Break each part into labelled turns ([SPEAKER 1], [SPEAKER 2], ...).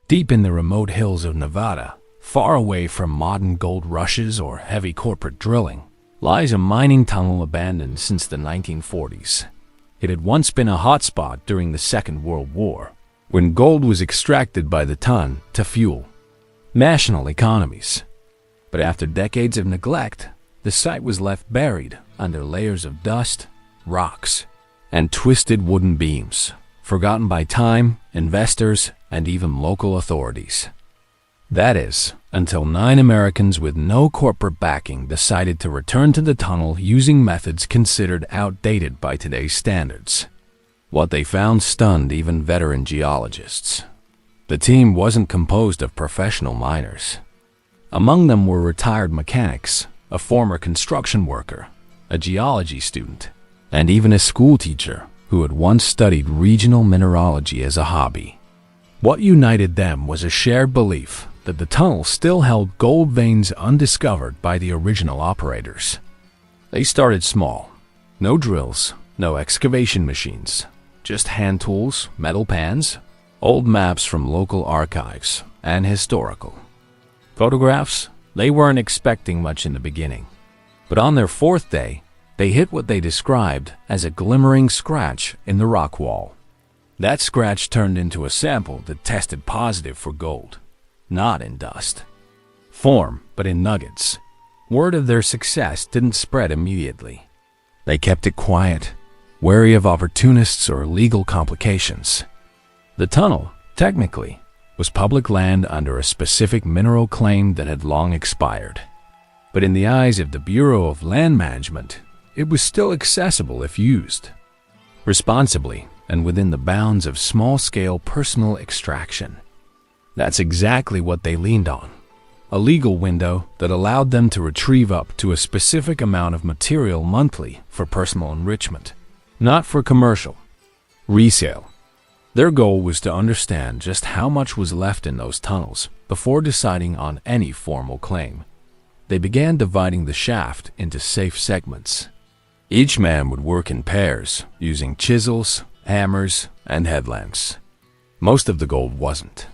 [SPEAKER 1] Deep in the remote hills of Nevada, far away from modern gold rushes or heavy corporate drilling, lies a mining tunnel abandoned since the 1940s. It had once been a hotspot during the Second World War, when gold was extracted by the ton to fuel national economies. But after decades of neglect, the site was left buried under layers of dust, rocks, and twisted wooden beams, forgotten by time, investors, and even local authorities. That is, until 9 Americans with no corporate backing decided to return to the tunnel using methods considered outdated by today's standards. What they found stunned even veteran geologists. The team wasn't composed of professional miners. Among them were retired mechanics, a former construction worker, a geology student, and even a school teacher who had once studied regional mineralogy as a hobby. What united them was a shared belief that the tunnel still held gold veins undiscovered by the original operators. They started small. No drills, no excavation machines, just hand tools, metal pans, old maps from local archives, and historical photographs. They weren't expecting much in the beginning. But on their 4th day, they hit what they described as a glimmering scratch in the rock wall. That scratch turned into a sample that tested positive for gold, not in dust form, but in nuggets. Word of their success didn't spread immediately. They kept it quiet, wary of opportunists or legal complications. The tunnel, technically, was public land under a specific mineral claim that had long expired. But in the eyes of the Bureau of Land Management, it was still accessible if used responsibly and within the bounds of small-scale personal extraction. That's exactly what they leaned on, a legal window that allowed them to retrieve up to a specific amount of material monthly for personal enrichment, not for commercial resale. Their goal was to understand just how much was left in those tunnels before deciding on any formal claim. They began dividing the shaft into safe segments. Each man would work in pairs, using chisels, hammers, and headlamps. Most of the gold wasn't.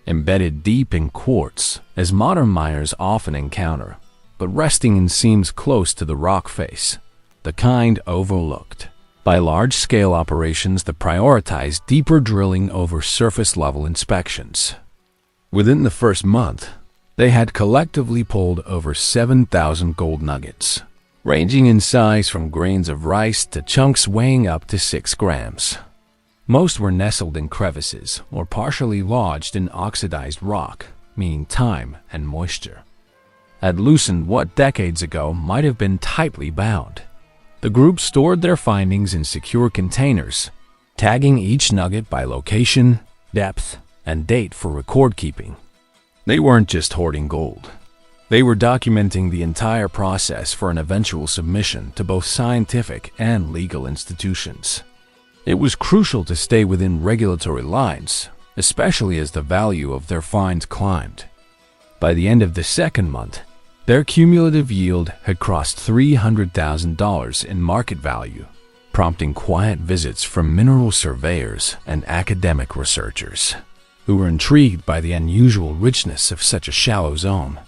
[SPEAKER 1] Embedded deep in quartz, as modern miners often encounter, but resting in seams close to the rock face, the kind overlooked by large-scale operations that prioritize deeper drilling over surface-level inspections. Within the first month, they had collectively pulled over 7,000 gold nuggets, ranging in size from grains of rice to chunks weighing up to 6 grams. Most were nestled in crevices or partially lodged in oxidized rock, meaning time and moisture had loosened what decades ago might have been tightly bound. The group stored their findings in secure containers, tagging each nugget by location, depth, and date for record-keeping. They weren't just hoarding gold. They were documenting the entire process for an eventual submission to both scientific and legal institutions. It was crucial to stay within regulatory lines, especially as the value of their finds climbed. By the end of the 2nd month, their cumulative yield had crossed $300,000 in market value, prompting quiet visits from mineral surveyors and academic researchers who were intrigued by the unusual richness of such a shallow zone.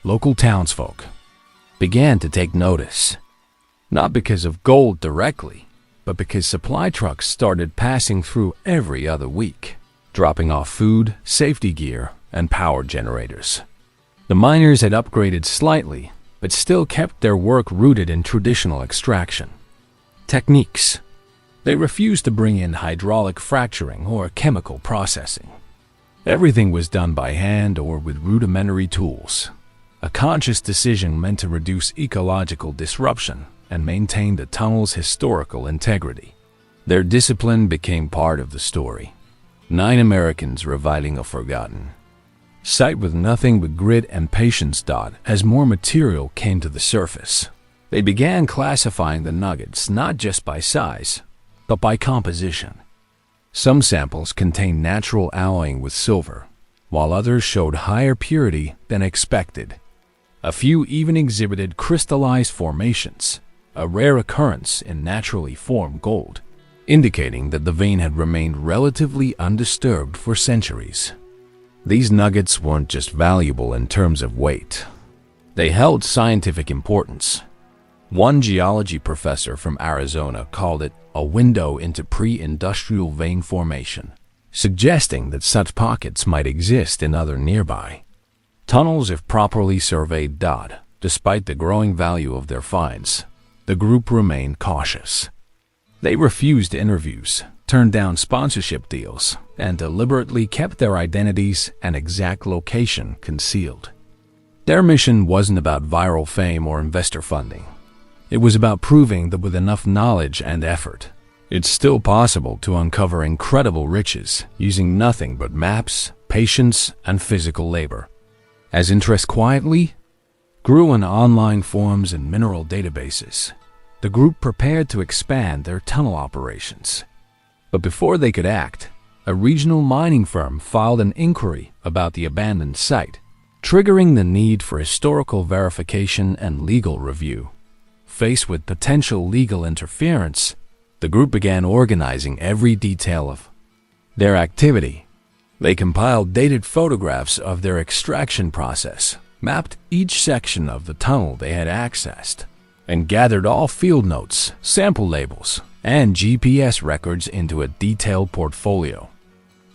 [SPEAKER 1] Local townsfolk began to take notice, not because of gold directly, but because supply trucks started passing through every other week, dropping off food, safety gear, and power generators. The miners had upgraded slightly, but still kept their work rooted in traditional extraction techniques. They refused to bring in hydraulic fracturing or chemical processing. Everything was done by hand or with rudimentary tools, a conscious decision meant to reduce ecological disruption and maintain the tunnel's historical integrity. Their discipline became part of the story. 9 Americans reviving a forgotten site with nothing but grit and patience. As more material came to the surface, they began classifying the nuggets not just by size, but by composition. Some samples contained natural alloying with silver, while others showed higher purity than expected. A few even exhibited crystallized formations, a rare occurrence in naturally formed gold, indicating that the vein had remained relatively undisturbed for centuries. These nuggets weren't just valuable in terms of weight. They held scientific importance. One geology professor from Arizona called it a window into pre-industrial vein formation, suggesting that such pockets might exist in other nearby tunnels if properly surveyed. Despite the growing value of their finds, the group remained cautious. They refused interviews, turned down sponsorship deals, and deliberately kept their identities and exact location concealed. Their mission wasn't about viral fame or investor funding. It was about proving that with enough knowledge and effort, it's still possible to uncover incredible riches using nothing but maps, patience, and physical labor. As interest quietly grew in online forums and mineral databases, the group prepared to expand their tunnel operations. But before they could act, a regional mining firm filed an inquiry about the abandoned site, triggering the need for historical verification and legal review. Faced with potential legal interference, the group began organizing every detail of their activity. They compiled dated photographs of their extraction process, mapped each section of the tunnel they had accessed, and gathered all field notes, sample labels, and GPS records into a detailed portfolio.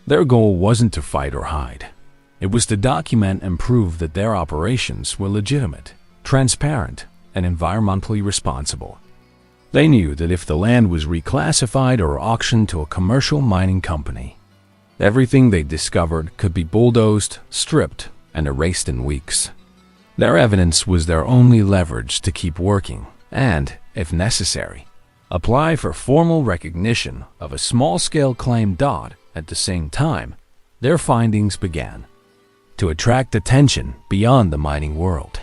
[SPEAKER 1] Their goal wasn't to fight or hide. It was to document and prove that their operations were legitimate, transparent, and environmentally responsible. They knew that if the land was reclassified or auctioned to a commercial mining company, everything they discovered could be bulldozed, stripped, and erased in weeks. Their evidence was their only leverage to keep working and, if necessary, apply for formal recognition of a small-scale claim. At the same time, their findings began to attract attention beyond the mining world.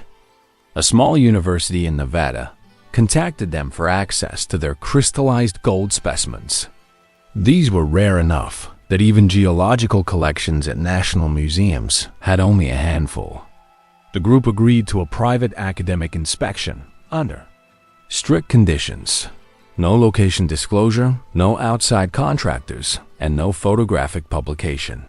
[SPEAKER 1] A small university in Nevada contacted them for access to their crystallized gold specimens. These were rare enough that even geological collections at national museums had only a handful. The group agreed to a private academic inspection under strict conditions: no location disclosure, no outside contractors, and no photographic publication.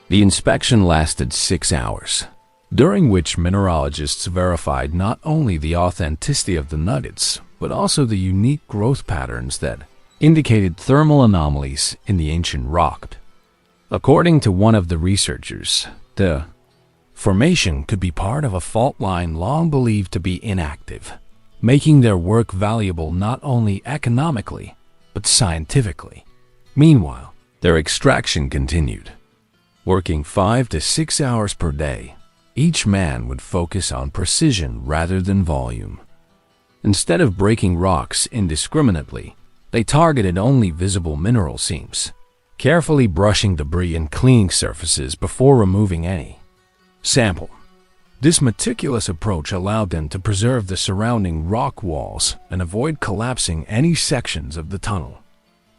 [SPEAKER 1] The inspection lasted 6 hours, during which mineralogists verified not only the authenticity of the nuggets, but also the unique growth patterns that indicated thermal anomalies in the ancient rock. According to one of the researchers, the formation could be part of a fault line long believed to be inactive, making their work valuable not only economically, but scientifically. Meanwhile, their extraction continued. Working 5 to 6 hours per day, each man would focus on precision rather than volume. Instead of breaking rocks indiscriminately, they targeted only visible mineral seams, carefully brushing debris and cleaning surfaces before removing any sample. This meticulous approach allowed them to preserve the surrounding rock walls and avoid collapsing any sections of the tunnel.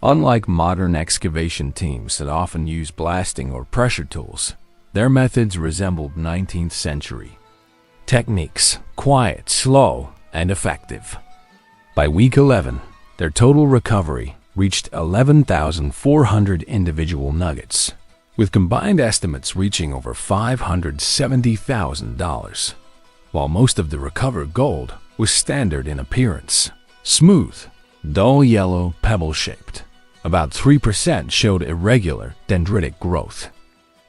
[SPEAKER 1] Unlike modern excavation teams that often use blasting or pressure tools, their methods resembled 19th century techniques: quiet, slow, and effective. By week 11, their total recovery reached 11,400 individual nuggets, with combined estimates reaching over $570,000. While most of the recovered gold was standard in appearance, smooth, dull yellow, pebble-shaped, about 3% showed irregular dendritic growth.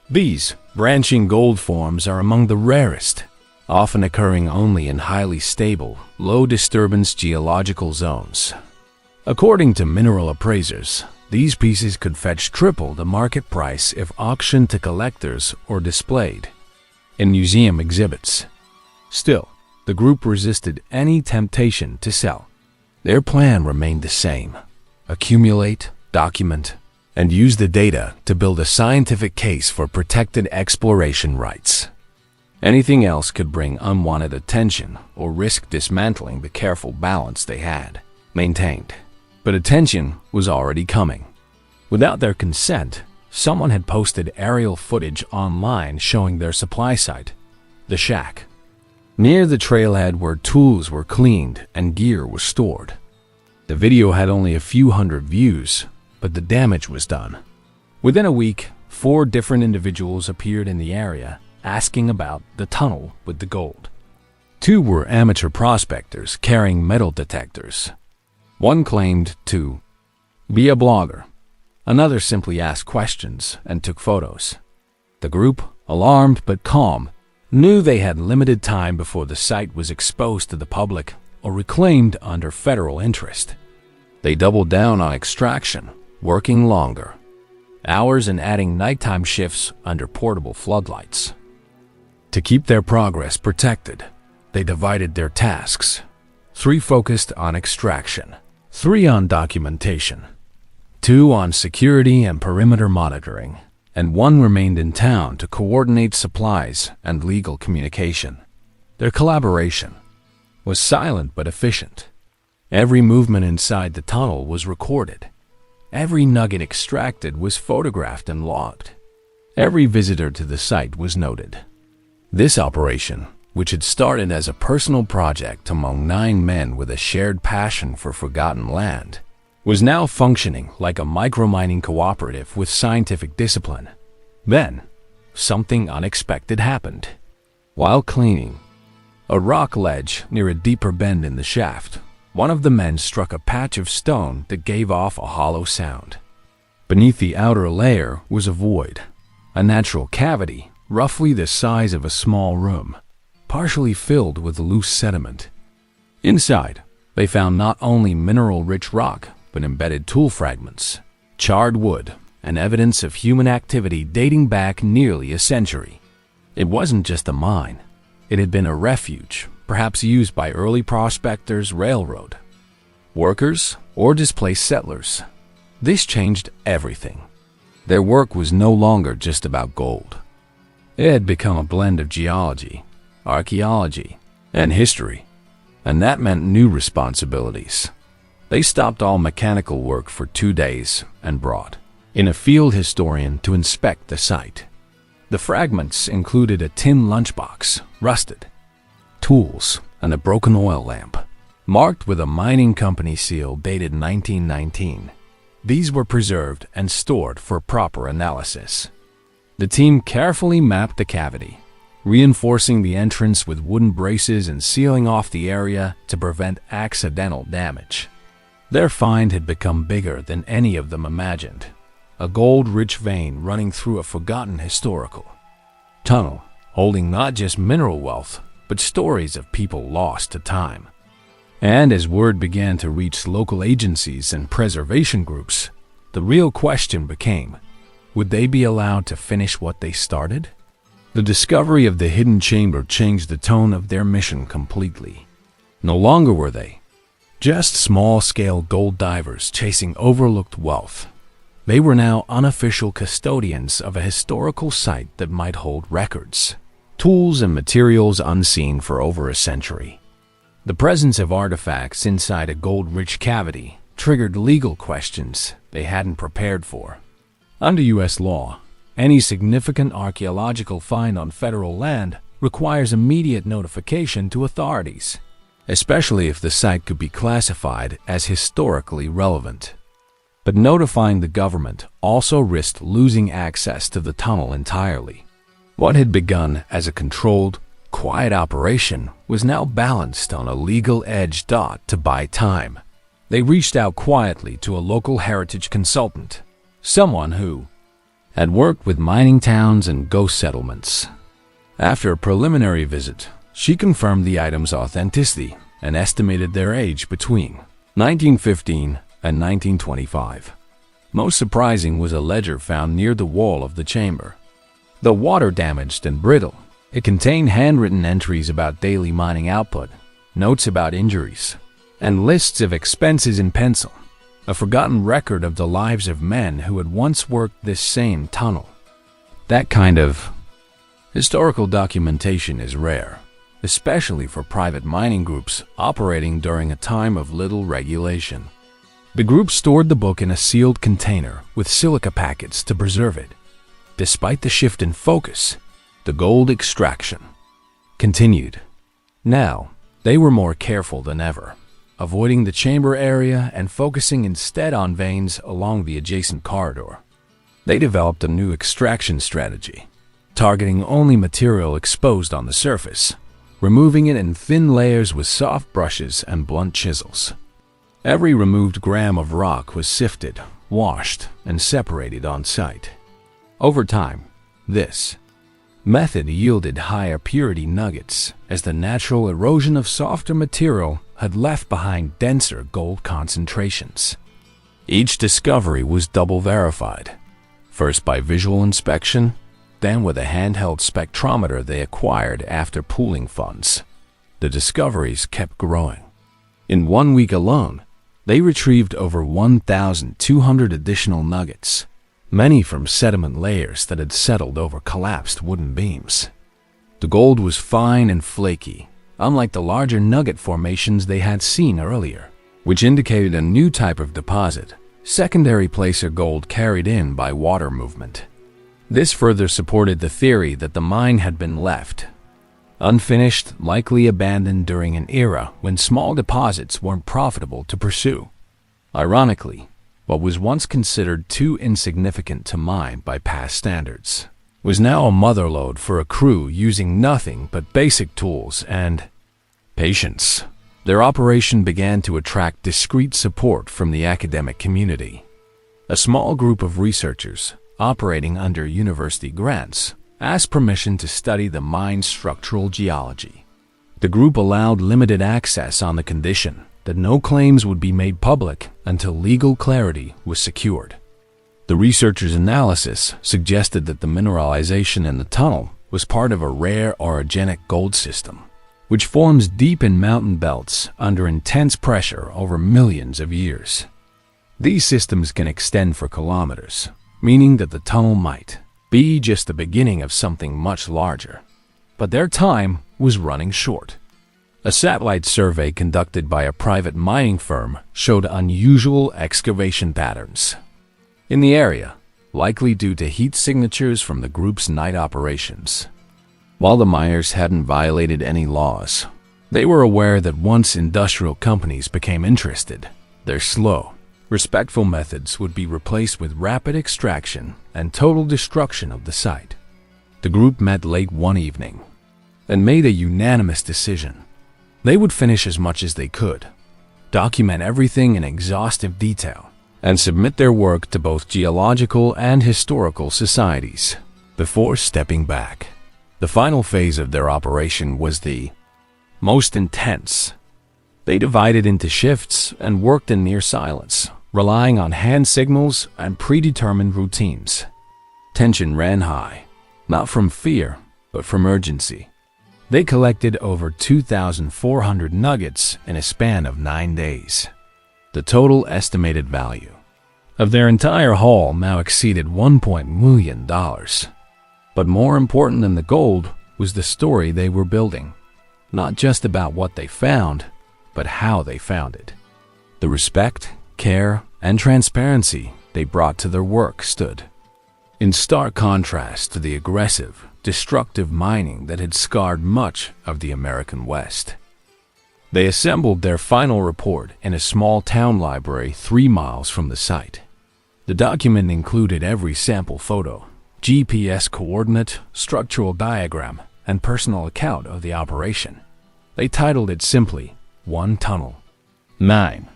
[SPEAKER 1] These branching gold forms are among the rarest, often occurring only in highly stable, low-disturbance geological zones. According to mineral appraisers, these pieces could fetch triple the market price if auctioned to collectors or displayed in museum exhibits. Still, the group resisted any temptation to sell. Their plan remained the same: accumulate, document, and use the data to build a scientific case for protected exploration rights. Anything else could bring unwanted attention or risk dismantling the careful balance they had maintained. But attention was already coming. Without their consent, someone had posted aerial footage online showing their supply site, the shack, near the trailhead where tools were cleaned and gear was stored. The video had only a few hundred views, but the damage was done. Within a week, 4 different individuals appeared in the area, asking about the tunnel with the gold. 2 were amateur prospectors carrying metal detectors. One claimed to be a blogger. Another simply asked questions and took photos. The group, alarmed but calm, knew they had limited time before the site was exposed to the public or reclaimed under federal interest. They doubled down on extraction, working longer hours and adding nighttime shifts under portable floodlights. To keep their progress protected, they divided their tasks. 3 focused on extraction, 3 on documentation, 2 on security and perimeter monitoring, and 1 remained in town to coordinate supplies and legal communication. Their collaboration was silent but efficient. Every movement inside the tunnel was recorded. Every nugget extracted was photographed and logged. Every visitor to the site was noted. This operation, which had started as a personal project among 9 men with a shared passion for forgotten land, was now functioning like a micromining cooperative with scientific discipline. Then, something unexpected happened. While cleaning a rock ledge near a deeper bend in the shaft, one of the men struck a patch of stone that gave off a hollow sound. Beneath the outer layer was a void, a natural cavity roughly the size of a small room, partially filled with loose sediment. Inside, they found not only mineral-rich rock, but embedded tool fragments, charred wood, and evidence of human activity dating back nearly a century. It wasn't just a mine. It had been a refuge, perhaps used by early prospectors, railroad workers, or displaced settlers. This changed everything. Their work was no longer just about gold. It had become a blend of geology, archaeology, and history, and that meant new responsibilities. They stopped all mechanical work for 2 days and brought in a field historian to inspect the site. The fragments included a tin lunchbox, rusted, tools, and a broken oil lamp, marked with a mining company seal dated 1919. These were preserved and stored for proper analysis. The team carefully mapped the cavity, reinforcing the entrance with wooden braces and sealing off the area to prevent accidental damage. Their find had become bigger than any of them imagined, a gold-rich vein running through a forgotten historical tunnel, holding not just mineral wealth, but stories of people lost to time. And as word began to reach local agencies and preservation groups, the real question became, would they be allowed to finish what they started? The discovery of the hidden chamber changed the tone of their mission completely. No longer were they just small-scale gold divers chasing overlooked wealth. They were now unofficial custodians of a historical site that might hold records, tools, and materials unseen for over a century. The presence of artifacts inside a gold-rich cavity triggered legal questions they hadn't prepared for. Under U.S. law, any significant archaeological find on federal land requires immediate notification to authorities, especially if the site could be classified as historically relevant. But notifying the government also risked losing access to the tunnel entirely. What had begun as a controlled, quiet operation was now balanced on a legal edge to buy time. They reached out quietly to a local heritage consultant, someone who had worked with mining towns and ghost settlements. After a preliminary visit, she confirmed the items' authenticity and estimated their age between 1915 and 1925. Most surprising was a ledger found near the wall of the chamber. Though water-damaged and brittle, it contained handwritten entries about daily mining output, notes about injuries, and lists of expenses in pencil, a forgotten record of the lives of men who had once worked this same tunnel. That kind of historical documentation is rare, especially for private mining groups operating during a time of little regulation. The group stored the book in a sealed container with silica packets to preserve it. Despite the shift in focus, the gold extraction continued. Now, they were more careful than ever, avoiding the chamber area and focusing instead on veins along the adjacent corridor. They developed a new extraction strategy, targeting only material exposed on the surface, removing it in thin layers with soft brushes and blunt chisels. Every removed gram of rock was sifted, washed, and separated on site. Over time, this method yielded higher purity nuggets, as the natural erosion of softer material had left behind denser gold concentrations. Each discovery was double verified, first by visual inspection, then with a handheld spectrometer they acquired after pooling funds. The discoveries kept growing. In 1 week alone, they retrieved over 1,200 additional nuggets, many from sediment layers that had settled over collapsed wooden beams. The gold was fine and flaky, unlike the larger nugget formations they had seen earlier, which indicated a new type of deposit, secondary placer gold carried in by water movement. This further supported the theory that the mine had been left unfinished, likely abandoned during an era when small deposits weren't profitable to pursue. Ironically, what was once considered too insignificant to mine by past standards was now a motherlode for a crew using nothing but basic tools and patience. Their operation began to attract discreet support from the academic community. A small group of researchers, operating under university grants, asked permission to study the mine's structural geology. The group allowed limited access on the condition that no claims would be made public until legal clarity was secured. The researchers' analysis suggested that the mineralization in the tunnel was part of a rare orogenic gold system, which forms deep in mountain belts under intense pressure over millions of years. These systems can extend for kilometers, meaning that the tunnel might be just the beginning of something much larger. But their time was running short. A satellite survey conducted by a private mining firm showed unusual excavation patterns in the area, likely due to heat signatures from the group's night operations. While the miners hadn't violated any laws, they were aware that once industrial companies became interested, their slow, respectful methods would be replaced with rapid extraction and total destruction of the site. The group met late one evening and made a unanimous decision. They would finish as much as they could, document everything in exhaustive detail, and submit their work to both geological and historical societies before stepping back. The final phase of their operation was the most intense. They divided into shifts and worked in near silence, relying on hand signals and predetermined routines. Tension ran high, not from fear, but from urgency. They collected over 2,400 nuggets in a span of 9 days. The total estimated value of their entire haul now exceeded $1 million. But more important than the gold was the story they were building, not just about what they found, but how they found it. The respect, care, and transparency they brought to their work stood in stark contrast to the aggressive, destructive mining that had scarred much of the American West. They assembled their final report in a small town library 3 miles from the site. The document included every sample photo, GPS coordinate, structural diagram, and personal account of the operation. They titled it simply, "One Tunnel, 9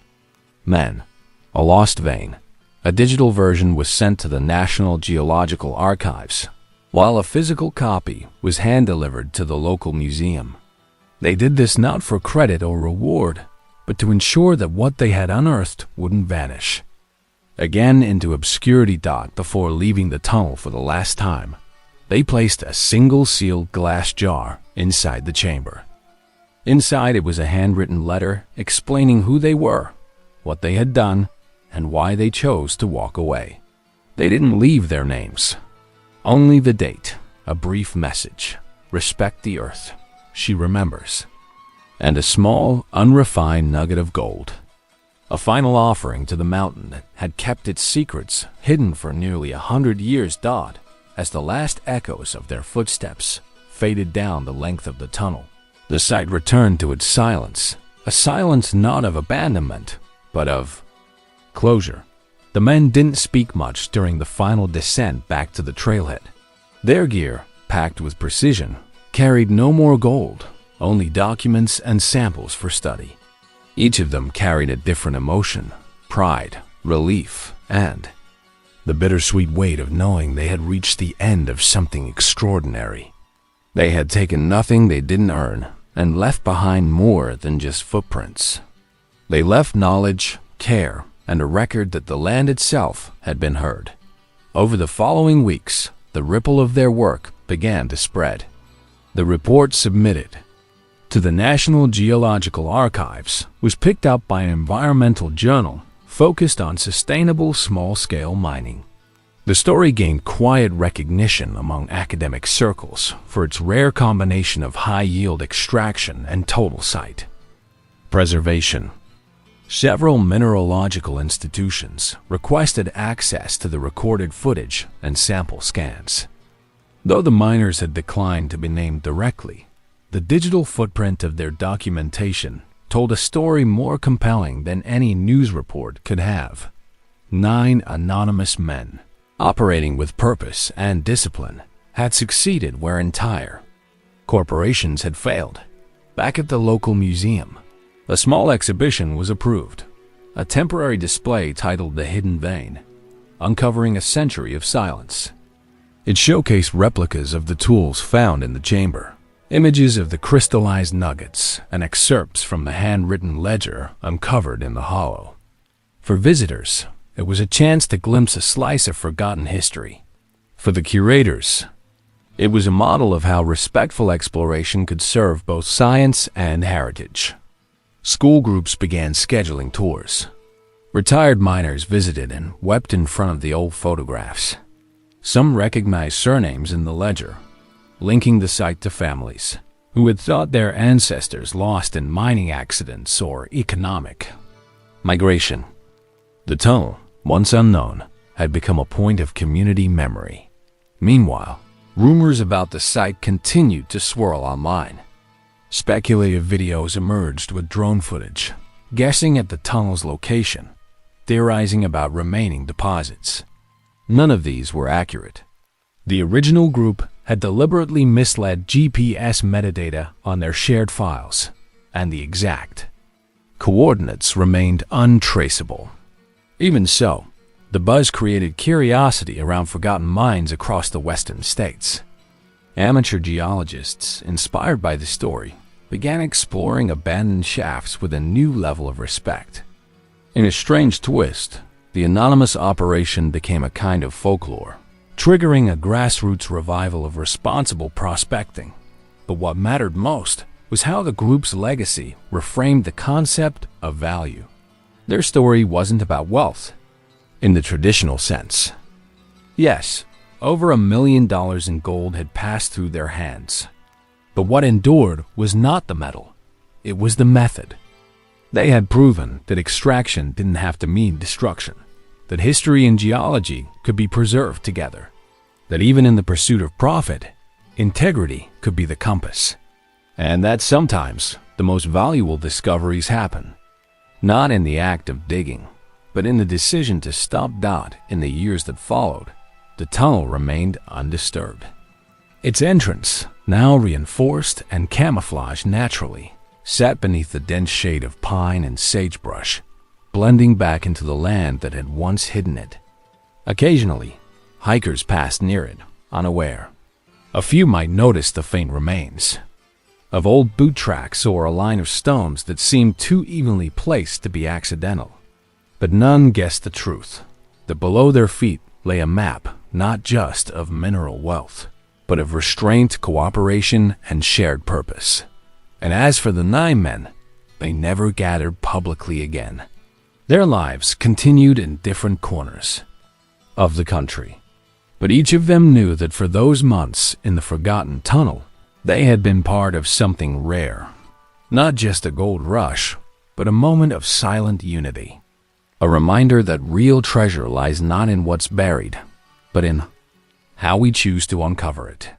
[SPEAKER 1] Men, a Lost Vein." A digital version was sent to the National Geological Archives, while a physical copy was hand-delivered to the local museum. They did this not for credit or reward, but to ensure that what they had unearthed wouldn't vanish again into obscurity. Before leaving the tunnel for the last time, they placed a single sealed glass jar inside the chamber. Inside it was a handwritten letter explaining who they were, what they had done, and why they chose to walk away. They didn't leave their names, only the date, a brief message: "Respect the earth, she remembers," and a small, unrefined nugget of gold. A final offering to the mountain that had kept its secrets hidden for nearly 100 years. As the last echoes of their footsteps faded down the length of the tunnel, the site returned to its silence, a silence not of abandonment, but of closure. The men didn't speak much during the final descent back to the trailhead. Their gear, packed with precision, carried no more gold, only documents and samples for study. Each of them carried a different emotion: pride, relief, and the bittersweet weight of knowing they had reached the end of something extraordinary. They had taken nothing they didn't earn and left behind more than just footprints. They left knowledge, care, and a record that the land itself had been heard. Over the following weeks, the ripple of their work began to spread. The report submitted to the National Geological Archives was picked up by an environmental journal focused on sustainable small-scale mining. The story gained quiet recognition among academic circles for its rare combination of high-yield extraction and total site preservation. Several mineralogical institutions requested access to the recorded footage and sample scans. Though the miners had declined to be named directly, the digital footprint of their documentation told a story more compelling than any news report could have. 9 anonymous men, operating with purpose and discipline, had succeeded where entire corporations had failed. Back at the local museum, a small exhibition was approved, a temporary display titled The Hidden Vein, uncovering a century of silence. It showcased replicas of the tools found in the chamber, images of the crystallized nuggets, and excerpts from the handwritten ledger uncovered in the hollow. For visitors, it was a chance to glimpse a slice of forgotten history. For the curators, it was a model of how respectful exploration could serve both science and heritage. School groups began scheduling tours. Retired miners visited and wept in front of the old photographs. Some recognized surnames in the ledger, linking the site to families who had thought their ancestors lost in mining accidents or economic migration. The tunnel, once unknown, had become a point of community memory. Meanwhile, rumors about the site continued to swirl online. Speculative videos emerged with drone footage, guessing at the tunnel's location, theorizing about remaining deposits. None of these were accurate. The original group had deliberately misled GPS metadata on their shared files, and the exact coordinates remained untraceable. Even so, the buzz created curiosity around forgotten mines across the western states. Amateur geologists, inspired by the story, began exploring abandoned shafts with a new level of respect. In a strange twist, the anonymous operation became a kind of folklore, triggering a grassroots revival of responsible prospecting. But what mattered most was how the group's legacy reframed the concept of value. Their story wasn't about wealth, in the traditional sense. Yes, over $1 million in gold had passed through their hands. But what endured was not the metal, it was the method. They had proven that extraction didn't have to mean destruction, that history and geology could be preserved together, that even in the pursuit of profit, integrity could be the compass. And that sometimes the most valuable discoveries happen, not in the act of digging, but in the decision to stop. In the years that followed, the tunnel remained undisturbed. Its entrance, now reinforced and camouflaged naturally, sat beneath the dense shade of pine and sagebrush, blending back into the land that had once hidden it. Occasionally, hikers passed near it, unaware. A few might notice the faint remains of old boot tracks or a line of stones that seemed too evenly placed to be accidental. But none guessed the truth, that below their feet lay a map not just of mineral wealth, but of restraint, cooperation, and shared purpose. And as for the 9 men, they never gathered publicly again. Their lives continued in different corners of the country, but each of them knew that for those months in the forgotten tunnel, they had been part of something rare. Not just a gold rush, but a moment of silent unity. A reminder that real treasure lies not in what's buried, but in how we choose to uncover it.